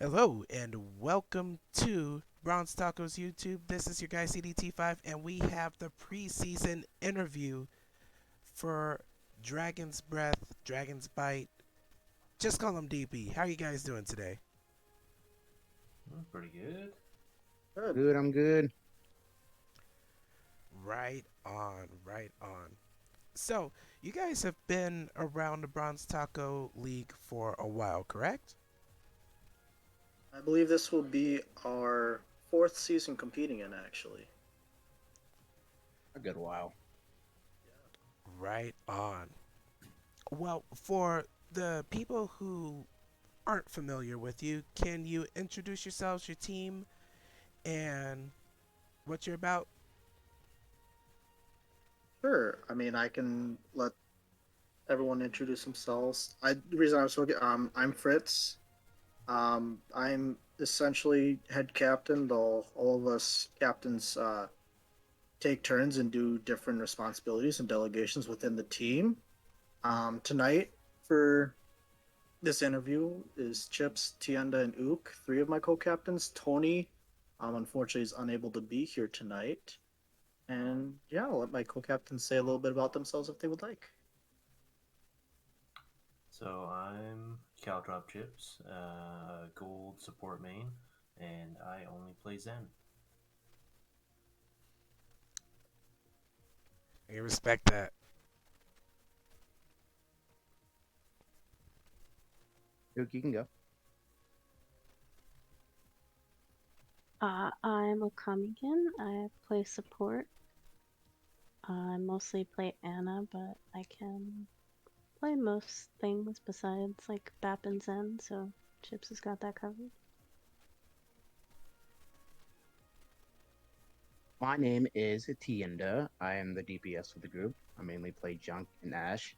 Hello and welcome to Bronze Tacos YouTube. This is your guy CDT5, and we have the preseason interview for Dragon's Breath, Dragon's Bite. Just call him DP. How are you guys doing today? Pretty good. Good. Good, I'm good. Right on, right on. So, you guys have been around the Bronze Taco League for a while, correct? I believe this will be our fourth season competing in, actually. A good while. Right on. Well, for the people who aren't familiar with you, can you introduce yourselves, your team, and what you're about? Sure. I mean, I can let everyone introduce themselves. The reason I was looking, I'm Fritz. I'm essentially head captain, though all of us captains take turns and do different responsibilities and delegations within the team. Tonight, for this interview, is Chips, Tienda, and Ook, three of my co-captains. Tony, unfortunately, is unable to be here tonight. And yeah, I'll let my co-captains say a little bit about themselves if they would like. So I'm Caltrop Chips, gold support main, and I only play Zen. I respect that. Duke, you can go. I'm a Kamigan. I play support. I mostly play Anna, but I can play most things besides like Bap and Zen, so Chips has got that covered. My name is Tienda. I am the DPS of the group. I mainly play Junk and Ash,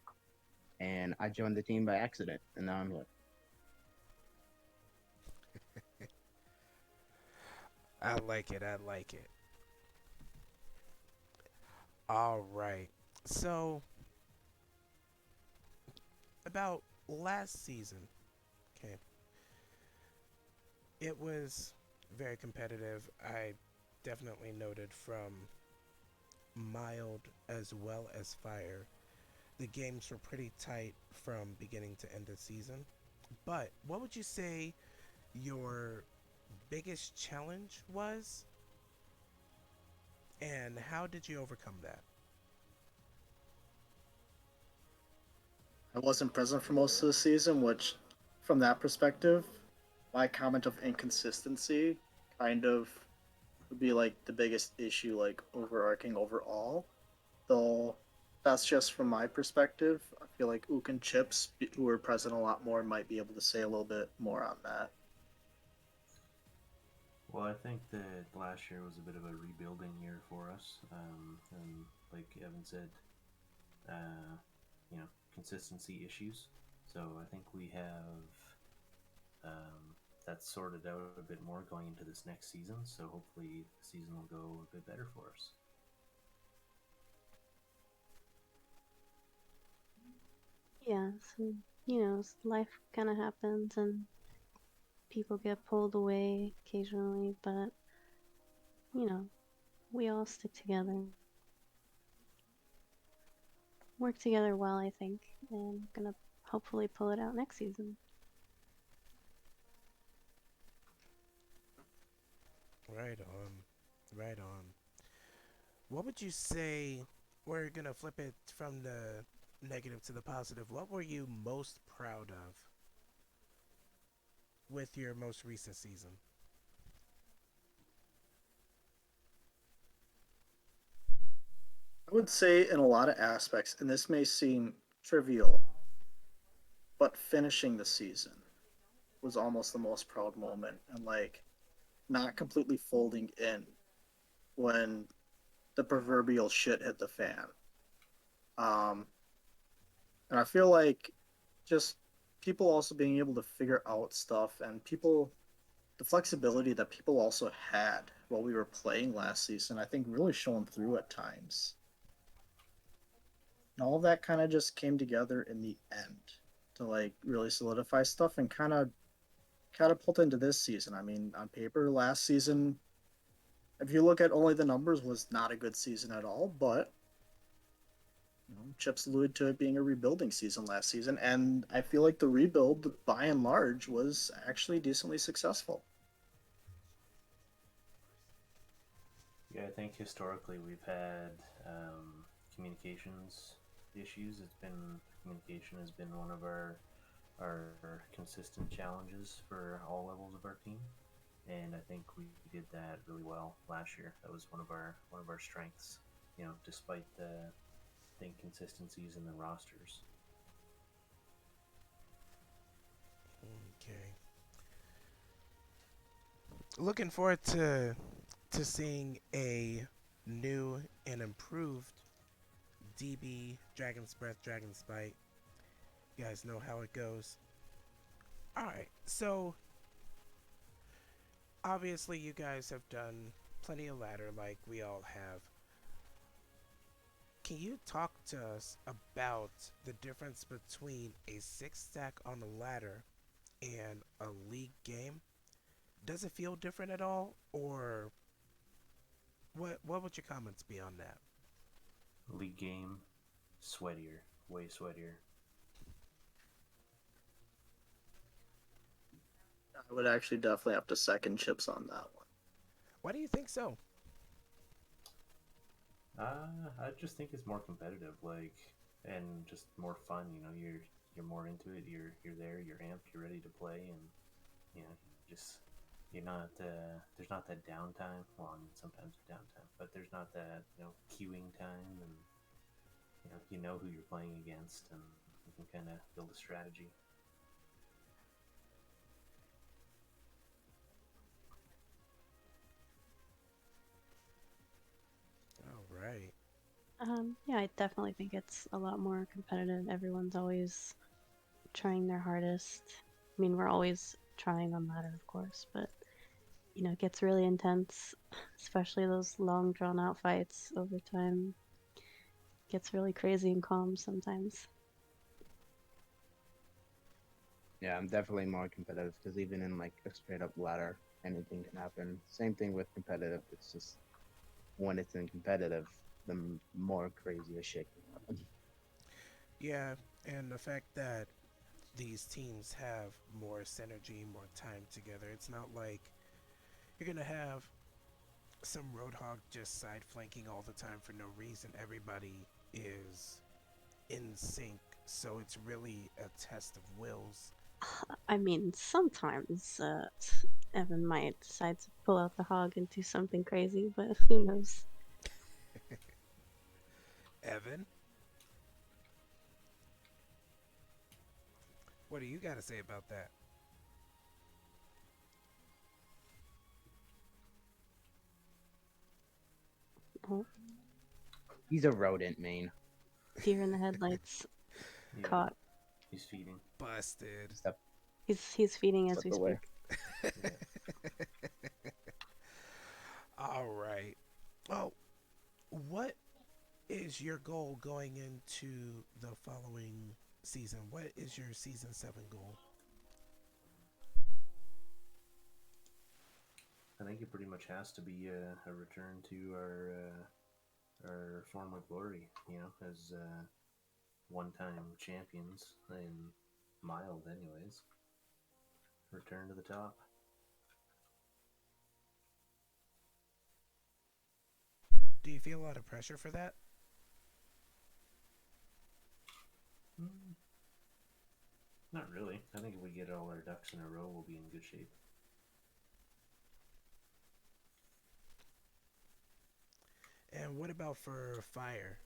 and I joined the team by accident, and now I'm here. I like it. I like it. All right. So, about last season, okay, it was very competitive. I definitely noted from mild as well as fire. The games were pretty tight from beginning to end of season. But what would you say your biggest challenge was, and how did you overcome that? I wasn't present for most of the season, which, from that perspective, my comment of inconsistency kind of would be like the biggest issue, like overarching overall. Though that's just from my perspective. I feel like Ook and Chips, who were present a lot more, might be able to say a little bit more on that. Well, I think that last year was a bit of a rebuilding year for us, and like Evan said, uh, consistency issues. So I think we have that sorted out a bit more going into this next season. So hopefully the season will go a bit better for us. Yeah, so life kind of happens and people get pulled away occasionally, but you know, we all stick together, work together well, I think, and gonna hopefully pull it out next season. Right on. Right on. What would you say? We're gonna flip it from the negative to the positive. What were you most proud of with your most recent season? I would say, in a lot of aspects, and this may seem trivial, but finishing the season was almost the most proud moment, and like not completely folding in when the proverbial shit hit the fan. Um, and I feel like just people also being able to figure out stuff and people the flexibility that people also had while we were playing last season, I think really shone through at times. And all of that kind of just came together in the end to like really solidify stuff and kind of catapult into this season. I mean, on paper, last season, if you look at only the numbers, was not a good season at all. But Chips alluded to it being a rebuilding season last season, and I feel like the rebuild, by and large, was actually decently successful. Yeah, I think historically we've had communications issues. Communication has been one of our consistent challenges for all levels of our team, and I think we did that really well last year. That was one of our strengths. Despite the inconsistencies in the rosters. Okay. Looking forward to seeing a new and improved DB Dragon's Breath, Dragon's Bite. You guys know how it goes. All right. So obviously, you guys have done plenty of ladder, like we all have. Can you talk to us about the difference between a six stack on the ladder and a league game? Does it feel different at all, or what would your comments be on that? League game, sweatier, way sweatier. I would actually definitely have to second Chips on that one. Why do you think so? I just think it's more competitive, and just more fun. You're more into it. You're there. You're amped. You're ready to play, and you know, just you're not. There's not that downtime. Well, I mean, sometimes there's downtime, but there's not that queuing time, and you know who you're playing against, and you can kind of build a strategy. All right. Yeah, I definitely think it's a lot more competitive. Everyone's always trying their hardest. I mean, we're always trying on ladder, of course, but it gets really intense, especially those long drawn out fights over time. Gets really crazy and calm sometimes. Yeah, I'm definitely more competitive because even in like a straight up ladder, anything can happen. Same thing with competitive. It's just when it's in competitive, the more crazier shit can happen. Yeah, and the fact that these teams have more synergy, more time together. It's not like you're gonna have some Roadhog just side flanking all the time for no reason. Everybody is in sync, so it's really a test of wills. I mean, sometimes Evan might decide to pull out the hog and do something crazy, but who knows? Evan, what do you got to say about that? Oh, He's a rodent, man. deer in the headlights Yeah, caught. he's feeding. Busted. Step He's feeding as step we away. speak. Yeah. All right. Well, what is your goal going into the following season? What is your season 7 goal? I think it pretty much has to be a return to our former glory. As one-time champions in mild, anyways. Return to the top. Do you feel a lot of pressure for that? Mm, not really. I think if we get all our ducks in a row, we'll be in good shape. And what about for fire?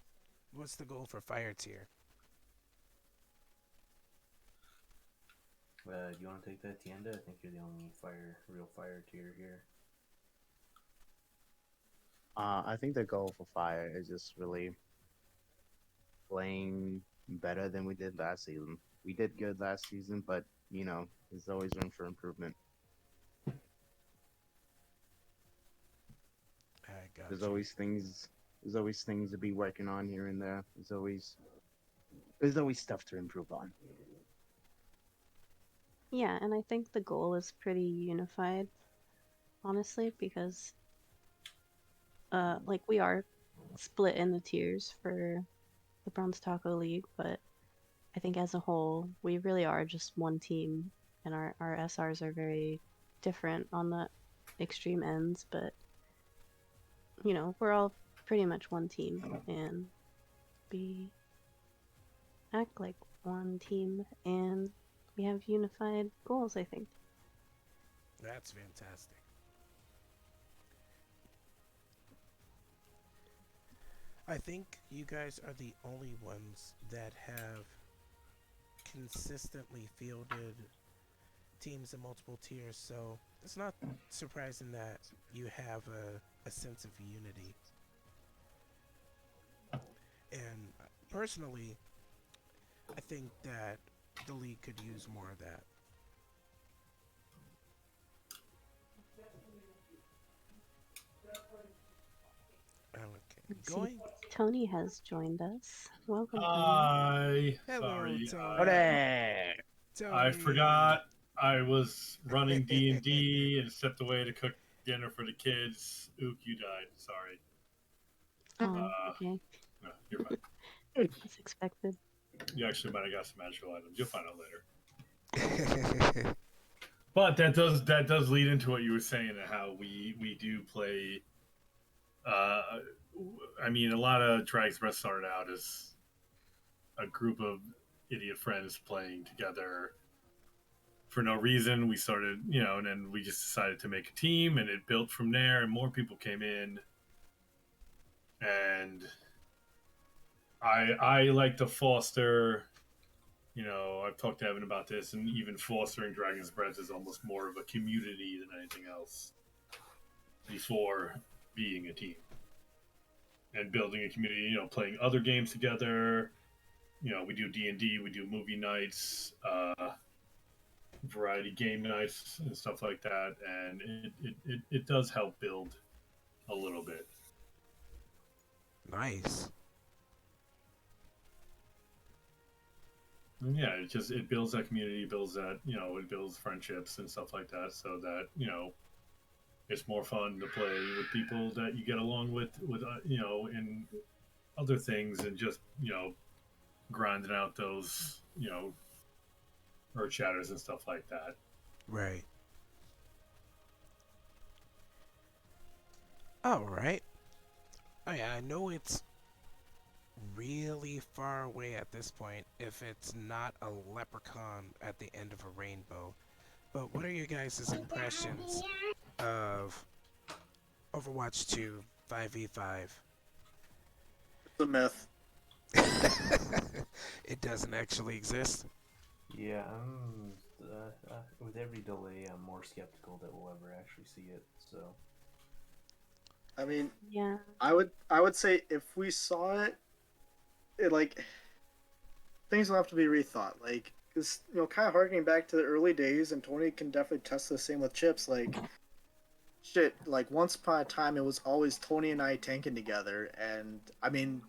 What's the goal for fire tier? Do you want to take that, Tienda? I think you're the only real fire tier here. I think the goal for Fire is just really playing better than we did last season. We did good last season, but there's always room for improvement. I There's got you. always things. There's always things to be working on here and there. There's always stuff to improve on. Yeah, and I think the goal is pretty unified, honestly, because like we are split in the tiers for the Bronze Taco League, but I think as a whole, we really are just one team, and our SRs are very different on the extreme ends, but you know, we're all pretty much one team, and we act like one team, and we have unified goals, I think. That's fantastic. I think you guys are the only ones that have consistently fielded teams in multiple tiers, so it's not surprising that you have a sense of unity. And personally, I think that the league could use more of that. Okay, Let's see, going. Tony has joined us. Welcome, Tony. Hi. Hello, Sorry. Tony. Ode! I Tony. forgot I was running D&D and stepped away to cook dinner for the kids. Ook, you died. Sorry. Oh, okay. No, you're fine. As expected. You actually might have got some magical items. You'll find out later. But that does lead into what you were saying and how we do play. I mean, a lot of Drag Express started out as a group of idiot friends playing together for no reason. We started, and then we just decided to make a team, and it built from there, and more people came in. And I like to foster. I've talked to Evan about this, and even fostering Dragon's Breath is almost more of a community than anything else before being a team and building a community. Playing other games together. We do D&D, we do movie nights, variety game nights, and stuff like that, and it does help build a little bit. Nice. And yeah, it builds that community, builds that it builds friendships and stuff like that, so that it's more fun to play with people that you get along with in other things, and just grinding out those earth shatters and stuff like that. Right. All right. Oh yeah, I know it's really far away at this point if it's not a leprechaun at the end of a rainbow. But what are your guys' impressions of Overwatch 2 5v5? It's a myth. It doesn't actually exist. Yeah, with every delay, I'm more skeptical that we'll ever actually see it. So I mean, Yeah. I would say if we saw it, like things will have to be rethought. Like, because kind of harkening back to the early days, and Tony can definitely test the same with chips. Like, shit, like once upon a time, it was always Tony and I tanking together, and I mean,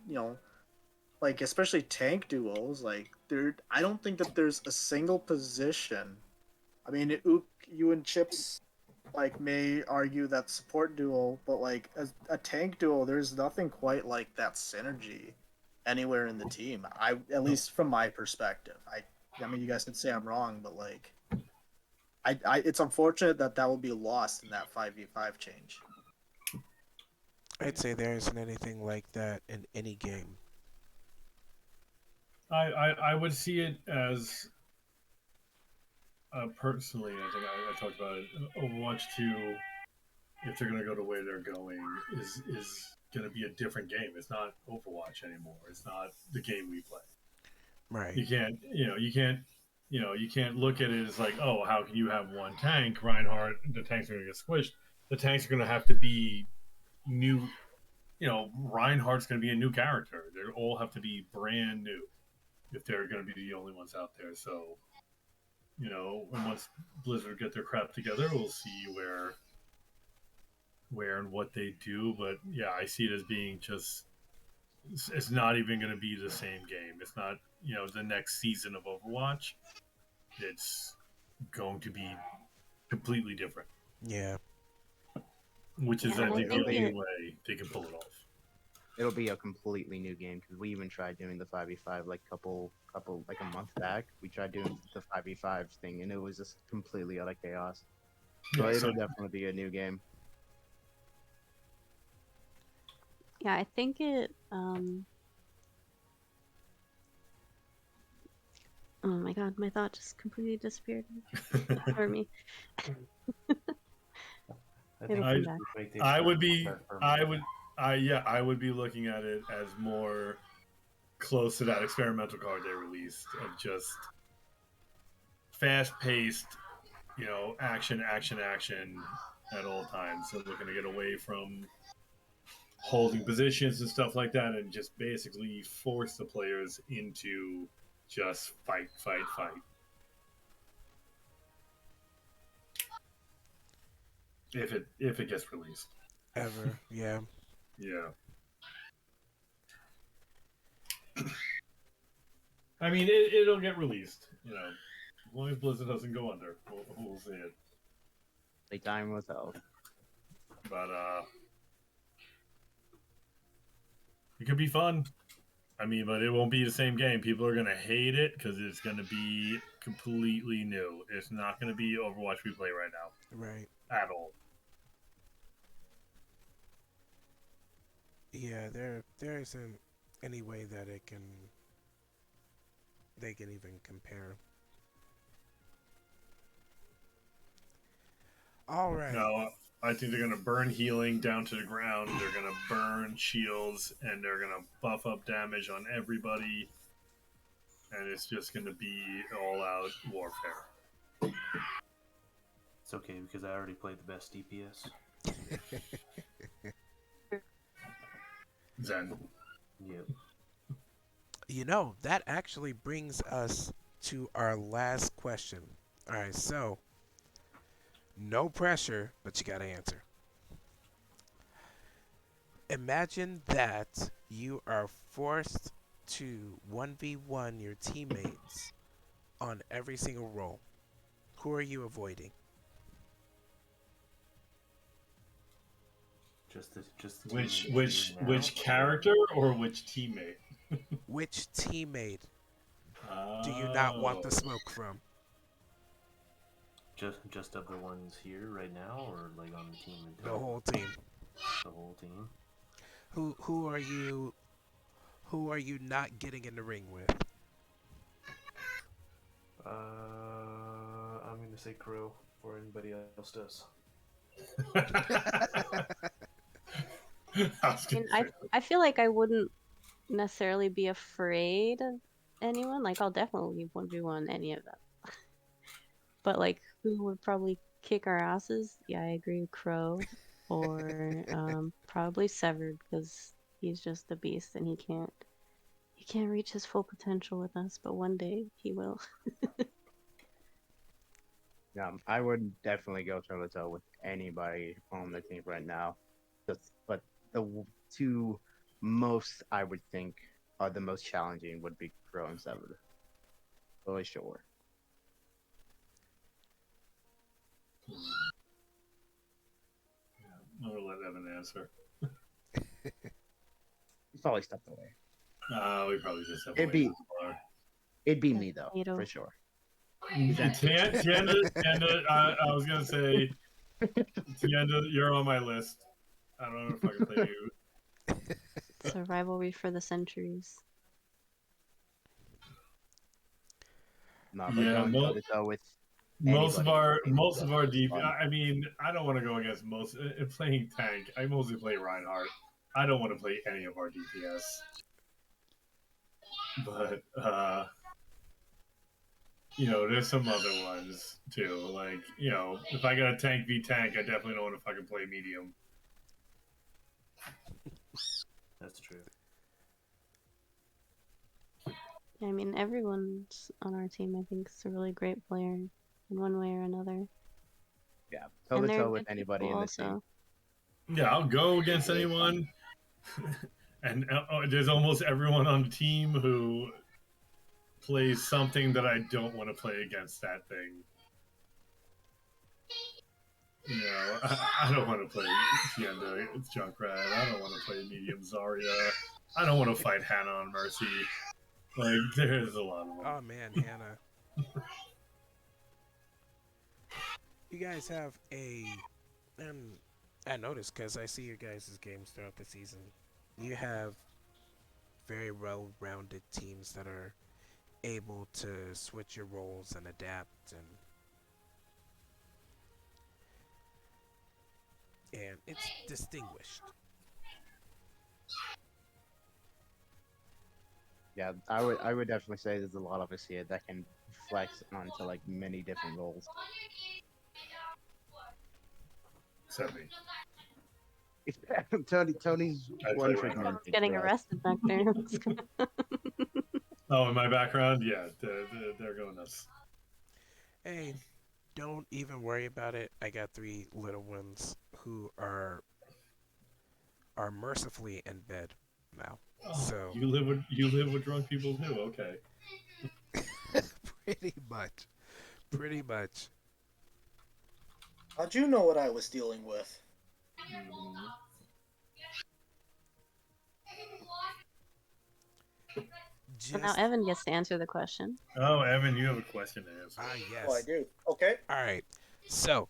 like especially tank duos. Like, I don't think that there's a single position. I mean, you and Chips like may argue that support duo, but like as a tank duo, there's nothing quite like that synergy anywhere in the team. At least from my perspective. I mean, you guys can say I'm wrong, but like, it's unfortunate that will be lost in that 5v5 change. I'd say there isn't anything like that in any game. I would see it as personally. I think I talked about it. Overwatch 2, if they're going to go the way they're going, is going to be a different game. It's not Overwatch anymore. It's not the game we play. Right. You can't look at it as like, oh, how can you have one tank, Reinhardt? The tanks are going to get squished. The tanks are going to have to be new. Reinhardt's going to be a new character. They all have to be brand new if they're going to be the only ones out there. So, and once Blizzard get their crap together, we'll see where and what they do. But yeah, I see it as being just, it's not even going to be the same game. It's not, the next season of Overwatch. It's going to be completely different, Yeah. which is, Yeah, I and I think, the think only it. way they can pull it off. It'll be a completely new game because we even tried doing the 5v5 like like a month back. We tried doing the 5v5 thing and it was just completely utter chaos. So Yeah, it'll so definitely be a new game. Yeah, I think it. Oh my god, my thought just completely disappeared for me. I It'll think I- come we back. should make the I would experimental be, part permanent. I would be looking at it as more close to that experimental card they released of just fast-paced, action, action, action at all times. So looking to get away from holding positions and stuff like that, and just basically force the players into just fight, fight, fight. If it gets released, Ever. Yeah. yeah. I mean, it'll get released. As long as Blizzard doesn't go under, we'll see it. The time will tell. But it could be fun. I mean, but it won't be the same game. People are gonna hate it because it's gonna be completely new. It's not gonna be Overwatch we play right now Right. at all. Yeah. There isn't any way that they can even compare. All right. No, I think they're gonna burn healing down to the ground. They're gonna burn shields, and they're gonna buff up damage on everybody. And it's just gonna be all out warfare. It's okay because I already played the best DPS. Zen. Yep. That actually brings us to our last question. All right, so no pressure, but you got to answer. Imagine that you are forced to 1v1 your teammates on every single role. Who are you avoiding? Just the Which teammates which here now. which character or which teammate? Which teammate do you not want the smoke from? Just of the ones here right now, or like on the team in The total? whole team. The whole team. Who are you not getting in the ring with? I'm gonna say Crow before anybody else does. I feel like I wouldn't necessarily be afraid of anyone. Like I'll definitely 1v1 any of them. But like who would probably kick our asses? Yeah, I agree with Crow. Or probably Severed because he's just a beast and he can't reach his full potential with us, but one day he will. I would definitely go toe to toe with anybody on the team right now. But the two most I would think are the most challenging would be Crow and Severed. For sure. I'm gonna let Evan answer. He's probably stepped away. We probably just have It'd be me though, Tomato. for sure. Tienda, I was gonna say, Tienda, you're on my list. I don't know if I can play you. It's a rivalry for the centuries. No, but Yeah, going toe to toe with most of our anybody DP. fun. I mean, I don't want to go against playing tank. I mostly play Reinhardt. I don't want to play any of our DPS. But there's some other ones too. Like, if I got a tank v tank, I definitely don't want to fucking play medium. That's true. Yeah, I mean everyone's on our team I think is a really great player in one way or another. Yeah, toe And to they're toe with good anybody people in the team. also. Yeah, I'll go against Really anyone. And there's almost everyone on the team who plays something that I don't want to play against that thing. I don't want to play Tienda. It's Junkrat. I don't want to play medium Zarya. I don't want to fight Hannah on Mercy. Like, there's a lot of them. Oh man, Hannah. You guys have and I noticed because I see your guys' games throughout the season. You have very well-rounded teams that are able to switch your roles and adapt, and it's distinguished. Yeah, I would definitely say there's a lot of us here that can flex onto like many different roles. Except me. Tony's I one play trick Reinhardt. mind. Getting for us. arrested back there. Oh, in my background, yeah, they're going nuts. Hey, don't even worry about it. I got 3 little ones who are mercifully in bed now. So You live with drunk people too. Okay. pretty much. How'd you know what I was dealing with? Mhm. So now Just Evan gets to answer the question. Oh, Evan, you have a question to answer. Oh, I yes. do. Okay. All right. So,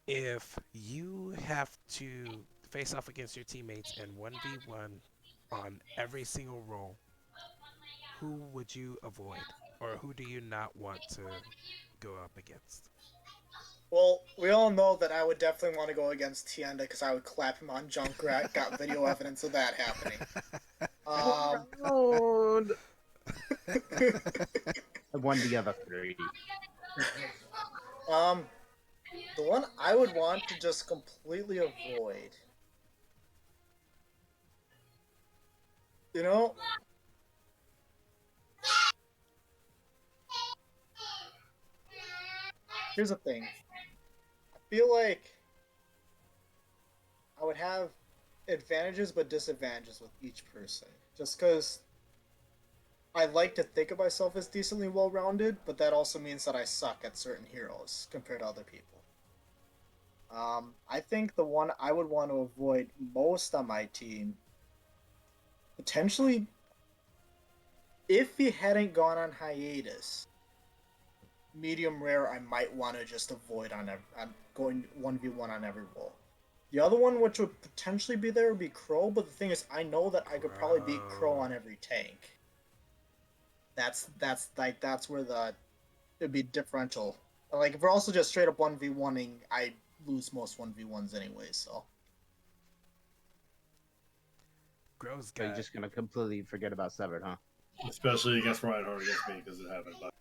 if you have to face off against your teammates in 1v1 on every single role, who would you avoid? Or who do you not want to go up against? Well, we all know that I would definitely want to go against Tienda because I would clap him on Junkrat. Got video evidence of that happening. Round. I won the other 3. The one I would want to just completely avoid. You know, here's the thing. I feel like I would have advantages but disadvantages with each person. Just because I like to think of myself as decently well-rounded, but that also means that I suck at certain heroes compared to other people. I think the one I would want to avoid most on my team, potentially, if he hadn't gone on hiatus, medium rare I might want to just avoid on going 1v1 on every role. The other one which would potentially be there would be Crow, but the thing is I know that I could probably beat Crow on every tank. That's where it'd be differential. Like if we're also just straight up 1v1ing, I lose most 1v1s anyway, so. Gross So guy. you're just gonna completely forget about Severed, huh? Especially against Reinhardt against me because it happened. But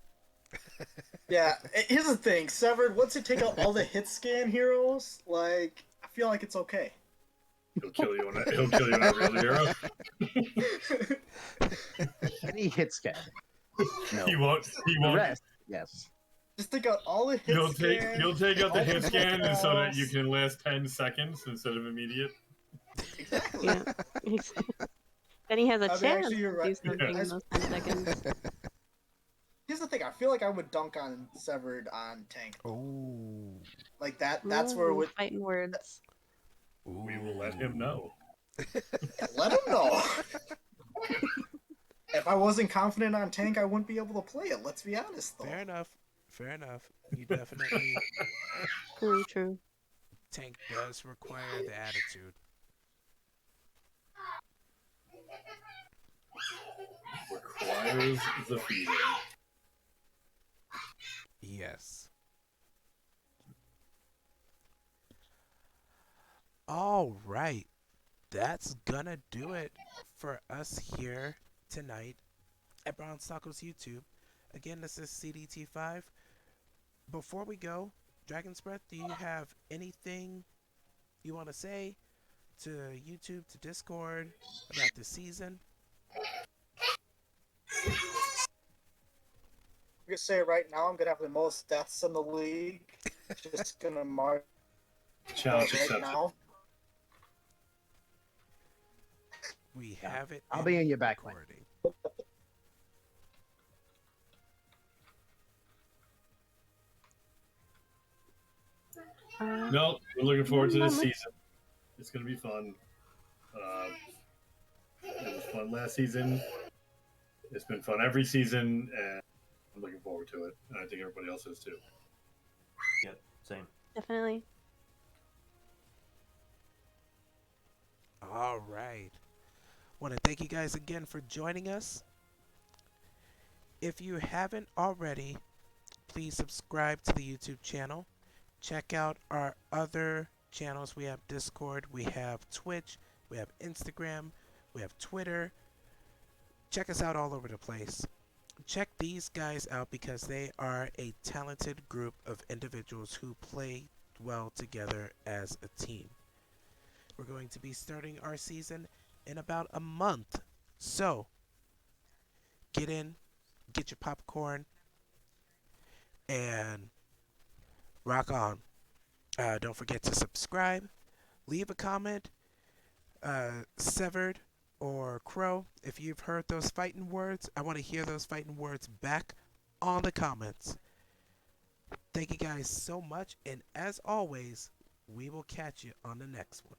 Yeah, here's the thing, Severed, once you take out all the hit scan heroes, like, I feel like it's okay. he'll kill you on a real hero. Any hit scan? No. He won't. He The won't. rest, yes. Just take out all the hit You'll scan. take out the all hit scan and so that you spells. can last 10 seconds instead of immediate. Exactly. Yeah. Then he has a I mean, chance actually, you're to right. do something I in those 10 seconds. Here's the thing, I feel like I would dunk on Severed on tank. Oh. Like that's where it Ooh, would fighting words. We will let him know. let him know. If I wasn't confident on tank, I wouldn't be able to play it. Let's be honest, though. Fair enough. Fair enough. You definitely True. tank does require the attitude. Requires the feeding. Yes. All right. That's gonna do it for us here tonight at Bronze Tacos YouTube. Again, this is CDT5. Before we go, Dragon's Breath, do you have anything you want to say to YouTube, to Discord about the season? I'm gonna say right now, I'm gonna have the most deaths in the league. Just gonna mark Challenge right accepted. now. We Yeah. have it. I'll be in your back lane. recording. No, we're looking forward to not this much. season. It's going to be fun. It was fun last season. It's been fun every season, and I'm looking forward to it. And I think everybody else is too. Yep, same. Definitely. All right. Want to thank you guys again for joining us. If you haven't already, please subscribe to the YouTube channel. Check out our other channels. We have Discord, we have Twitch, we have Instagram, we have Twitter. Check us out all over the place. Check these guys out because they are a talented group of individuals who play well together as a team. We're going to be starting our season in about a month. So, get in, get your popcorn, and rock on. Don't forget to subscribe, leave a comment, Severed or Crow. If you've heard those fighting words, I want to hear those fighting words back on the comments. Thank you guys so much, and as always, we will catch you on the next one.